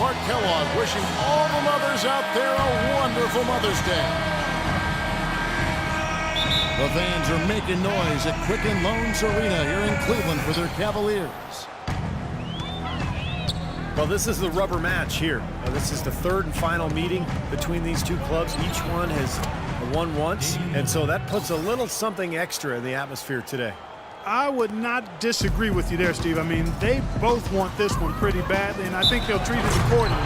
Bart Kellogg wishing all the mothers out there a wonderful Mother's Day. The fans are making noise at Quicken Loans Arena here in Cleveland for their Cavaliers. Well, this is the rubber match here. This is the third and final meeting between these two clubs. Each one has won once, and so that puts a little something extra in the atmosphere today. I would not disagree with you there, Steve. I mean, they both want this one pretty badly, and I think they'll treat it accordingly.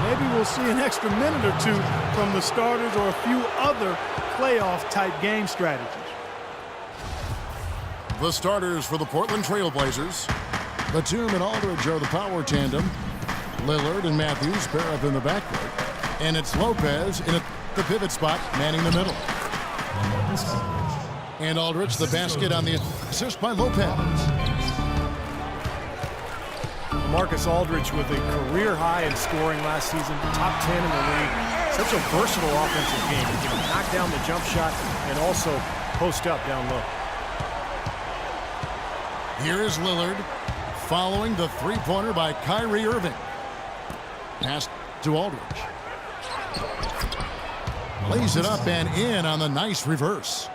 Maybe we'll see an extra minute or two from the starters or a few other playoff-type game strategies. The starters for the Portland Trail Blazers. Batum and Aldridge are the power tandem. Lillard and Matthews pair up in the backcourt. And it's Lopez in the pivot spot, manning the middle. And Aldridge, the basket on the assist by Lopez. Marcus Aldridge with a career high in scoring last season, top 10 in the league. Such a versatile offensive game. He can knock down the jump shot and also post up down low. Here is Lillard following the three-pointer by Kyrie Irving. Pass to Aldridge. Lays it up and in on the nice reverse.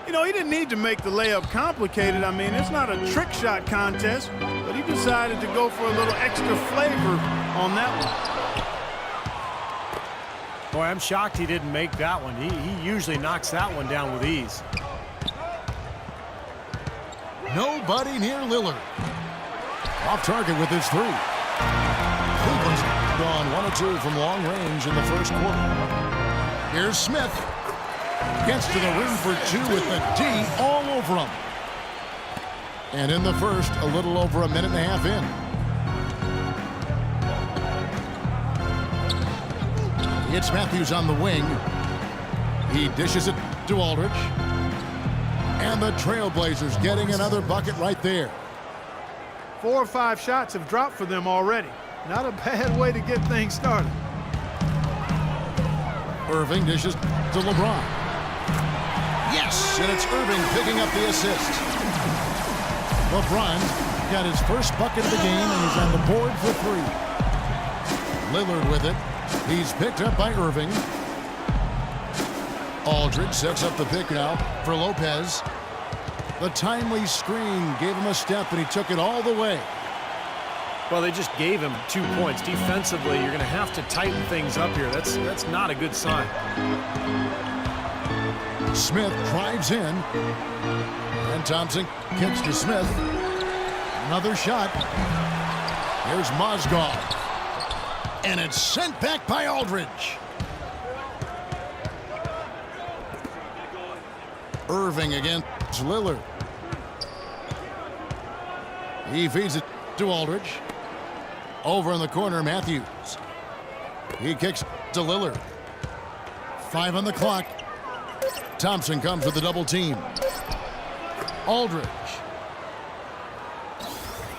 You know, he didn't need to make the layup complicated. I mean, it's not a trick shot contest, but he decided to go for a little extra flavor on that one. Boy, I'm shocked he didn't make that one. He usually knocks that one down with ease. Nobody near Lillard. Off target with his three. Cleveland's gone 1 of 2 from long range in the first quarter. Here's Smith. Gets to the rim for 2 with the D all over him. And in the first, a little over a minute and a half in. It's Matthews on the wing. He dishes it to Aldridge. And the Trailblazers getting another bucket right there. 4 or 5 shots have dropped for them already. Not a bad way to get things started. Irving dishes to LeBron. Yes, and it's Irving picking up the assist. LeBron got his first bucket of the game, and he's on the board for 3. Lillard with it. He's picked up by Irving. Aldridge sets up the pick now for Lopez. The timely screen gave him a step, and he took it all the way. Well, they just gave him 2 points. Defensively, you're going to have to tighten things up here. That's not a good sign. Smith drives in. And Thompson kicks to Smith. Another shot. Here's Mozgov. And it's sent back by Aldridge. Irving against Lillard. He feeds it to Aldridge. Over in the corner, Matthews. He kicks to Lillard. 5 on the clock. Thompson comes with the double team. Aldridge.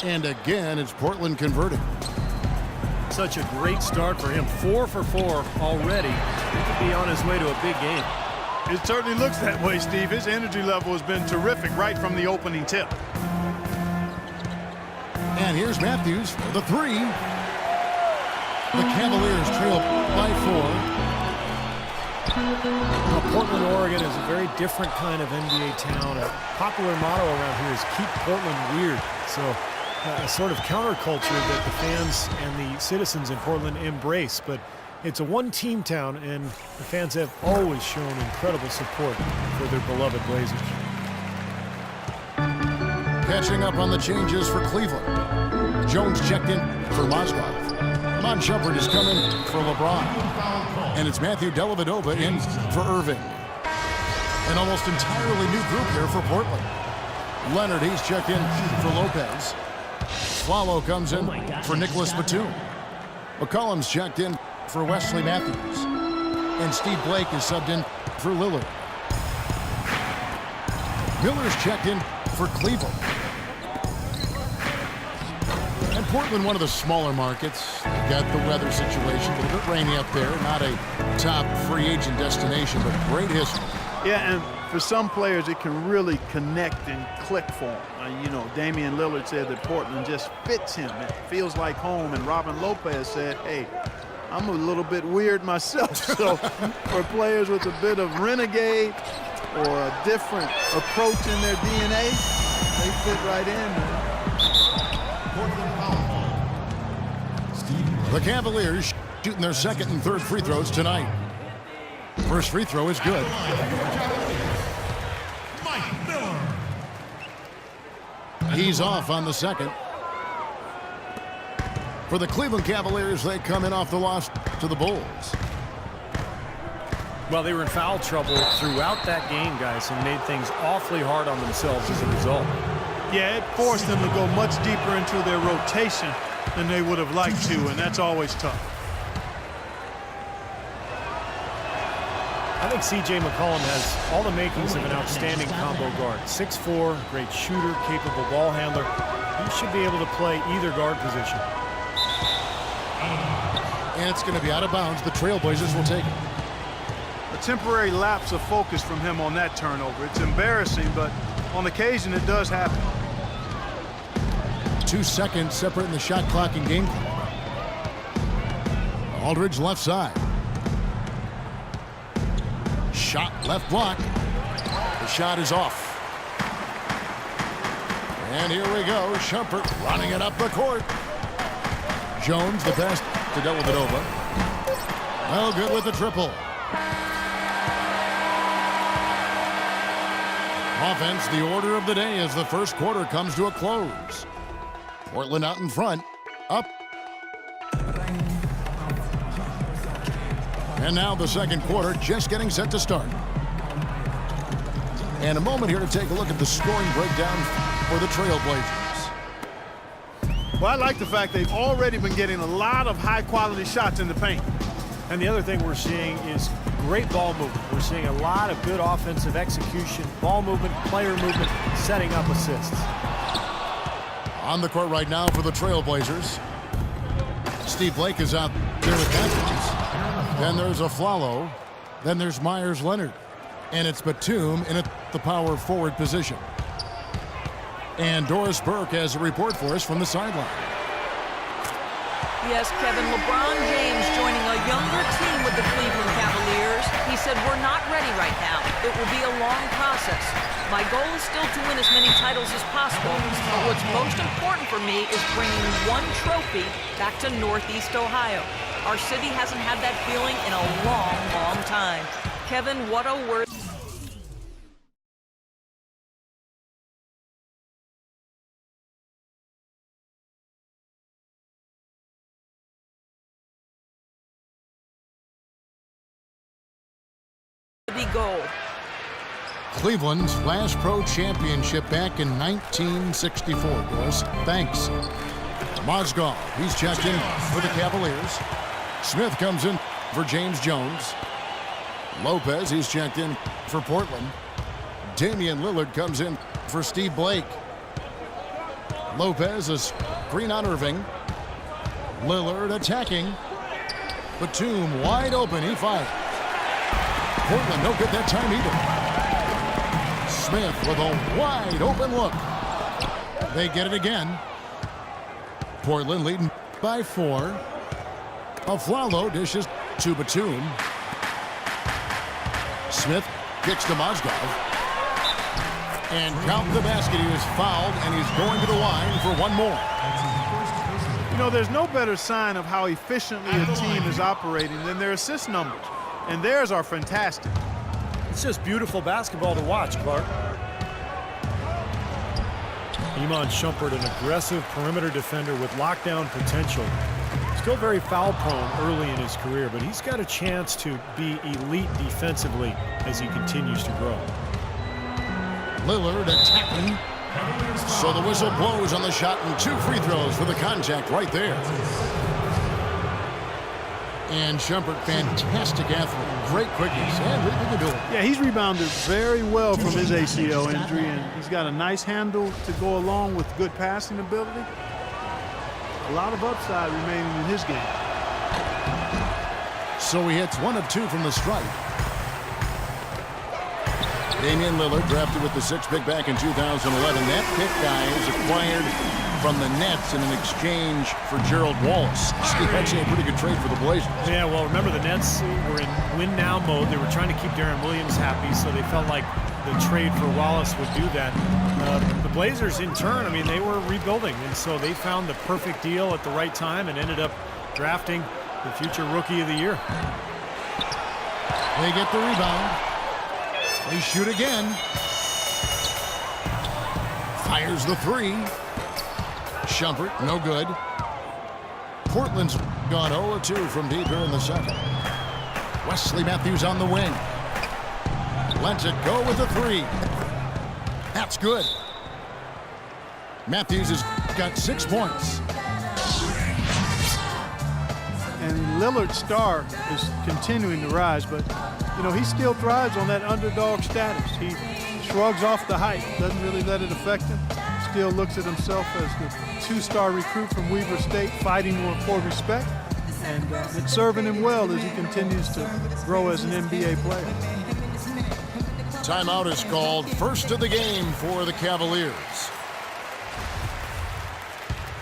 And again, it's Portland converting. Such a great start for him. 4 for 4 already. He could be on his way to a big game. It certainly looks that way, Steve. His energy level has been terrific right from the opening tip. And here's Matthews for the 3. The Cavaliers trail by 4. Well, Portland, Oregon is a very different kind of NBA town. A popular motto around here is keep Portland weird. So a sort of counterculture that the fans and the citizens in Portland embrace. But it's a one-team town, and the fans have always shown incredible support for their beloved Blazers. Catching up on the changes for Cleveland. Jones checked in for Mozgov. Mon Shumpert is coming for LeBron. And it's Matthew Dellavedova in for Irving. An almost entirely new group here for Portland. Leonard, he's checked in for Lopez. Swallow comes in for Nicholas Batum. McCollum's checked in for Wesley Matthews. And Steve Blake is subbed in for Lillard. Miller's checked in for Cleveland. And Portland, one of the smaller markets. They've got the weather situation, a little bit rainy up there. Not a top free agent destination, but great history. Yeah, and for some players, it can really connect and click for them. You know, Damian Lillard said that Portland just fits him. It feels like home. And Robin Lopez said, hey, I'm a little bit weird myself. So for players with a bit of renegade or a different approach in their DNA, they fit right in, man. The Cavaliers shooting their second and third free throws tonight. First free throw is good. He's off on the second. For the Cleveland Cavaliers, they come in off the loss to the Bulls. Well, they were in foul trouble throughout that game, guys, and made things awfully hard on themselves as a result. Yeah, it forced them to go much deeper into their rotation than they would have liked to, and that's always tough. I think C.J. McCollum has all the makings of an outstanding combo guard. 6'4", great shooter, capable ball handler. He should be able to play either guard position. And it's going to be out of bounds. The Trailblazers will take it. A temporary lapse of focus from him on that turnover. It's embarrassing, but on occasion it does happen. 2 seconds separating the shot clock and game clock. Aldridge left side. Shot left block. The shot is off. And here we go. Shumpert running it up the court. Jones the pass to Dellavedova. Well, good with the triple. Offense, the order of the day as the first quarter comes to a close. Portland out in front, up. And now the second quarter just getting set to start. And a moment here to take a look at the scoring breakdown for the Trailblazers. Well, I like the fact they've already been getting a lot of high-quality shots in the paint. And the other thing we're seeing is great ball movement. We're seeing a lot of good offensive execution, ball movement, player movement, setting up assists. On the court right now for the Trailblazers. Steve Blake is out there with Atkins. Then there's Aflalo. Then there's Myers-Leonard. And it's Batum in the power forward position. And Doris Burke has a report for us from the sideline. Yes, Kevin, LeBron James joining a younger team with the Cleveland Cavaliers. He said, we're not ready right now. It will be a long process. My goal is still to win as many titles as possible, but what's most important for me is bringing one trophy back to Northeast Ohio. Our city hasn't had that feeling in a long, long time. Kevin, what a word. Gold. Cleveland's last pro championship back in 1964, Doris. Thanks. Mozgov, he's checked in for the Cavaliers. Smith comes in for James Jones. Lopez, he's checked in for Portland. Damian Lillard comes in for Steve Blake. Lopez is screen on Irving. Lillard attacking. Batum wide open, he fires. Portland no good that time either. Smith with a wide open look. They get it again. Portland leading by 4. Aflalo dishes to Batum. Smith kicks to Mozgov. And count the basket. He was fouled, and he's going to the line for one more. You know, there's no better sign of how efficiently a team is operating than their assist numbers. And theirs are fantastic. It's just beautiful basketball to watch, Clark. Iman Shumpert, an aggressive perimeter defender with lockdown potential. Still very foul prone early in his career, but he's got a chance to be elite defensively as he continues to grow. Lillard attacking. So the whistle blows on the shot and 2 free throws for the contact right there. And Shumpert, fantastic athlete, great quickness, and leading the duel. Yeah, he's rebounded very well from his ACL injury, and he's got a nice handle to go along with good passing ability. A lot of upside remaining in his game. So he hits 1 of 2 from the stripe. Damian Lillard, drafted with the 6th pick back in 2011. That pick, guys, acquired from the Nets in an exchange for Gerald Wallace. Steve, that's a pretty good trade for the Blazers. Yeah, well, remember the Nets were in win-now mode. They were trying to keep Darren Williams happy, so they felt like the trade for Wallace would do that. The Blazers, in turn, I mean, they were rebuilding, and so they found the perfect deal at the right time and ended up drafting the future Rookie of the Year. They get the rebound. They shoot again. Fires the three. Shumpert, no good. Portland's gone 0-2 from deep here in the second. Wesley Matthews on the wing. Lets it go with a three. That's good. Matthews has got 6 points. And Lillard's star is continuing to rise, but, you know, he still thrives on that underdog status. He shrugs off the hype, doesn't really let it affect him. Still looks at himself as the 2-star recruit from Weber State, fighting for respect, and it's serving him well as he continues to grow as an NBA player. Timeout is called. First of the game for the Cavaliers.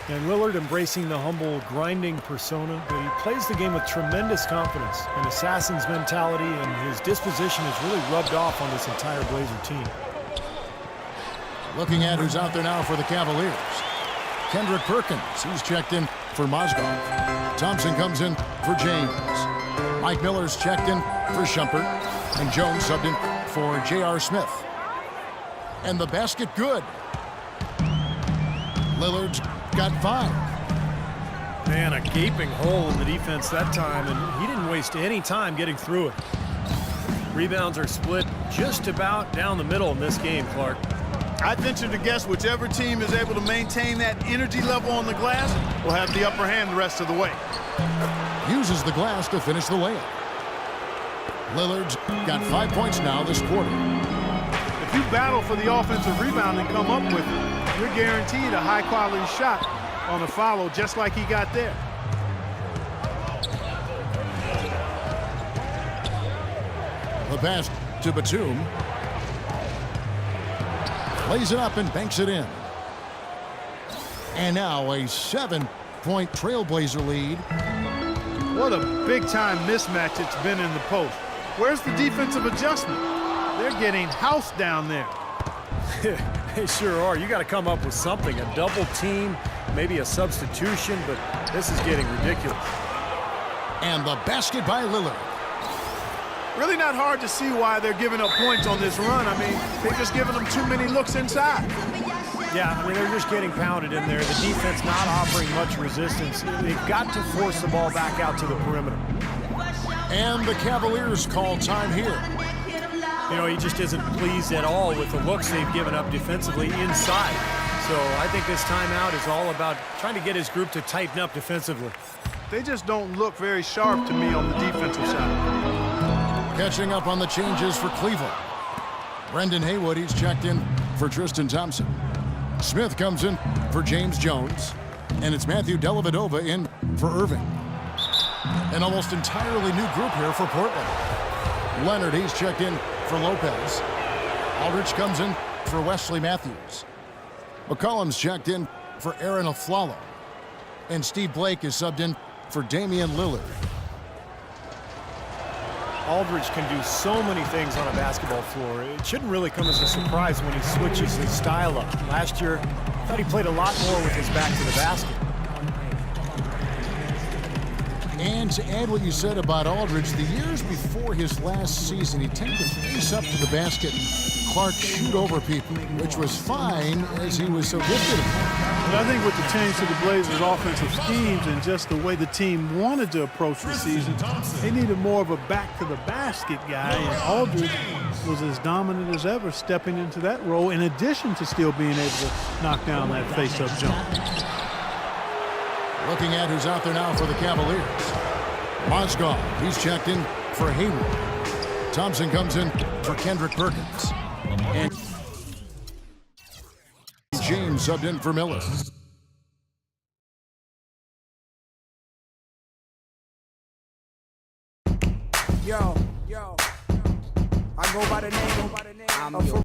And Lillard embracing the humble, grinding persona, but he plays the game with tremendous confidence. An assassin's mentality and his disposition has really rubbed off on this entire Blazer team. Looking at who's out there now for the Cavaliers. Kendrick Perkins, he's checked in for Mozgov. Thompson comes in for James. Mike Miller's checked in for Shumpert. And Jones subbed in for J.R. Smith. And the basket good. Lillard's got 5. Man, a gaping hole in the defense that time, and he didn't waste any time getting through it. Rebounds are split just about down the middle in this game, Clark. I'd venture to guess whichever team is able to maintain that energy level on the glass will have the upper hand the rest of the way. Uses the glass to finish the layup. Lillard's got 5 points now this quarter. If you battle for the offensive rebound and come up with it, you're guaranteed a high-quality shot on a follow just like he got there. The pass to Batum. Lays it up and banks it in. And now a 7-point Trailblazer lead. What a big-time mismatch it's been in the post. Where's the defensive adjustment? They're getting housed down there. They sure are. You got to come up with something, a double team, maybe a substitution, but this is getting ridiculous. And the basket by Lillard. Really not hard to see why they're giving up points on this run. I mean, they're just giving them too many looks inside. Yeah, I mean, they're just getting pounded in there. The defense not offering much resistance. They've got to force the ball back out to the perimeter. And the Cavaliers call time here. You know, he just isn't pleased at all with the looks they've given up defensively inside. So I think this timeout is all about trying to get his group to tighten up defensively. They just don't look very sharp to me on the defensive side. Catching up on the changes for Cleveland. Brendan Haywood, he's checked in for Tristan Thompson. Smith comes in for James Jones. And it's Matthew Dellavedova in for Irving. An almost entirely new group here for Portland. Leonard, he's checked in for Lopez. Aldridge comes in for Wesley Matthews. McCollum's checked in for Aaron Aflalo. And Steve Blake is subbed in for Damian Lillard. Aldridge can do so many things on a basketball floor. It shouldn't really come as a surprise when he switches his style up. Last year, I thought he played a lot more with his back to the basket. And to add what you said about Aldridge, the years before his last season, he tended to face up to the basket. Clark shoot over people, which was fine as he was so gifted. But I think with the change to the Blazers' offensive schemes and just the way the team wanted to approach the season, they needed more of a back-to-the-basket guy, and Aldridge was as dominant as ever stepping into that role, in addition to still being able to knock down that face-up jump. Looking at who's out there now for the Cavaliers. Mozgov, he's checked in for Hayward. Thompson comes in for Kendrick Perkins. And James subbed in for Miller. Yo, I go by the name I'm your